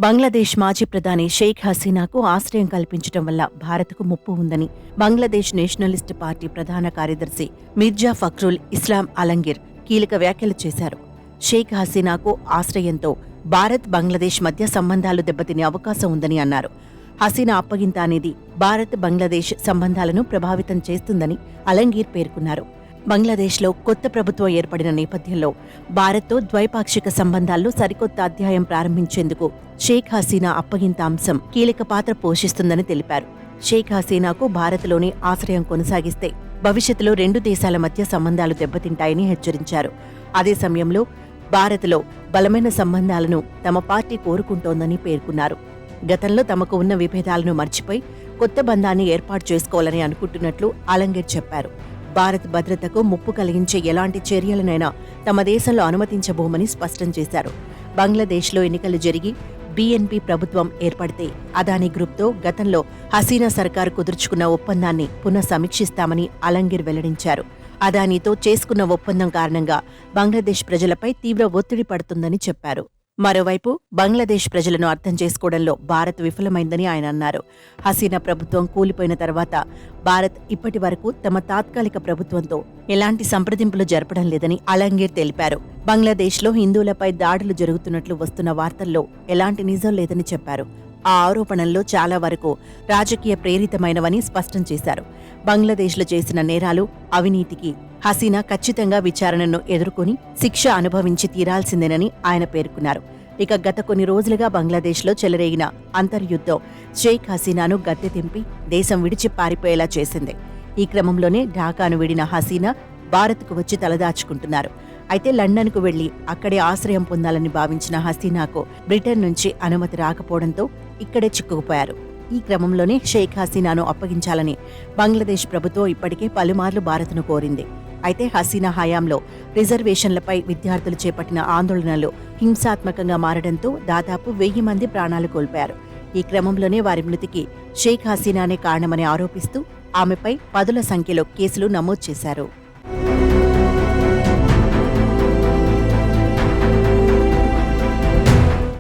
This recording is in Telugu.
బంగ్లాదేశ్ మాజీ ప్రధాని షేక్ హసీనాకు ఆశ్రయం కల్పించడం వల్ల భారత్కు ముప్పు ఉందని బంగ్లాదేశ్ నేషనలిస్ట్ పార్టీ ప్రధాన కార్యదర్శి మిర్జా ఫక్రుల్ ఇస్లాం అలంగిర్ కీలక వ్యాఖ్యలు చేశారు. షేక్ హసీనాకు ఆశ్రయంతో భారత్ బంగ్లాదేశ్ మధ్య సంబంధాలు దెబ్బతినే అవకాశం ఉందని అన్నారు. హసీనా అప్పగింత అనేది భారత్ బంగ్లాదేశ్ సంబంధాలను ప్రభావితం చేస్తుందని అలంగీర్ పేర్కొన్నారు. బంగ్లాదేశ్లో కొత్త ప్రభుత్వం ఏర్పడిన నేపథ్యంలో భారత్తో ద్వైపాక్షిక సంబంధాల్లో సరికొత్త అధ్యాయం ప్రారంభించేందుకు షేక్ హసీనా అప్పగింత అంశం కీలక పాత్ర పోషిస్తుందని తెలిపారు. షేక్ హసీనాకు భారత్లోనే ఆశ్రయం కొనసాగిస్తే భవిష్యత్తులో రెండు దేశాల మధ్య సంబంధాలు దెబ్బతింటాయని హెచ్చరించారు. అదే సమయంలో భారత్లో బలమైన సంబంధాలను తమ పార్టీ కోరుకుంటోందని పేర్కొన్నారు. గతంలో తమకు ఉన్న విభేదాలను మర్చిపోయి కొత్త బంధాన్ని ఏర్పాటు చేసుకోవాలని అనుకుంటున్నట్లు అలంగీర్ చెప్పారు. భారత్ భద్రతకు ముప్పు కలిగించే ఎలాంటి చర్యలనైనా తమ దేశంలో అనుమతించబోమని స్పష్టం చేశారు. బంగ్లాదేశ్లో ఎన్నికలు జరిగి బీఎన్పీ ప్రభుత్వం ఏర్పడితే అదానీ గ్రూప్తో గతంలో హసీనా సర్కారు కుదుర్చుకున్న ఒప్పందాన్ని పునఃసమీక్షిస్తామని అలంగీర్ వెల్లడించారు. అదానీతో చేసుకున్న ఒప్పందం కారణంగా బంగ్లాదేశ్ ప్రజలపై తీవ్ర ఒత్తిడి పడుతుందని చెప్పారు. మరోవైపు బంగ్లాదేశ్ ప్రజలను అర్థం చేసుకోవడంలో భారత్ విఫలమైందని ఆయన అన్నారు. హసీనా ప్రభుత్వం కూలిపోయిన తర్వాత భారత్ ఇప్పటి వరకు తమ తాత్కాలిక ప్రభుత్వంతో ఎలాంటి సంప్రదింపులు జరపడం లేదని అలంగీర్ తెలిపారు. బంగ్లాదేశ్లో హిందువులపై దాడులు జరుగుతున్నట్లు వస్తున్న వార్తల్లో ఎలాంటి నిజం లేదని చెప్పారు. ఆ ఆరోపణల్లో చాలా వరకు రాజకీయ ప్రేరితమైనవని స్పష్టం చేశారు. బంగ్లాదేశ్లో చేసిన నేరాలు, అవినీతికి హసీనా ఖచ్చితంగా విచారణను ఎదుర్కొని శిక్ష అనుభవించి తీరాల్సిందేనని ఆయన పేర్కొన్నారు. ఇక గత కొన్ని రోజులుగా బంగ్లాదేశ్లో చెలరేగిన అంతర్యుద్ధం షేక్ హసీనాను గద్దె తెంపి దేశం విడిచి పారిపోయేలా చేసింది. ఈ క్రమంలోనే ఢాకాను విడిన హసీనా భారత్కు వచ్చి తలదాచుకుంటున్నారు. అయితే లండన్కు వెళ్లి అక్కడే ఆశ్రయం పొందాలని భావించిన హసీనాకు బ్రిటన్ నుంచి అనుమతి రాకపోవడంతో ఇక్కడే చిక్కుకుపోయారు. ఈ క్రమంలోనే షేక్ హసీనాను అప్పగించాలని బంగ్లాదేశ్ ప్రభుత్వం ఇప్పటికే పలుమార్లు భారత్ను కోరింది. అయితే హసీనా హయాంలో రిజర్వేషన్లపై విద్యార్థులు చేపట్టిన ఆందోళనలు హింసాత్మకంగా మారడంతో దాదాపు 1000 మంది ప్రాణాలు కోల్పోయారు. ఈ క్రమంలోనే వారి మృతికి షేక్ హసీనానే కారణమని ఆరోపిస్తూ ఆమెపై పదుల సంఖ్యలో కేసులు నమోదు చేశారు.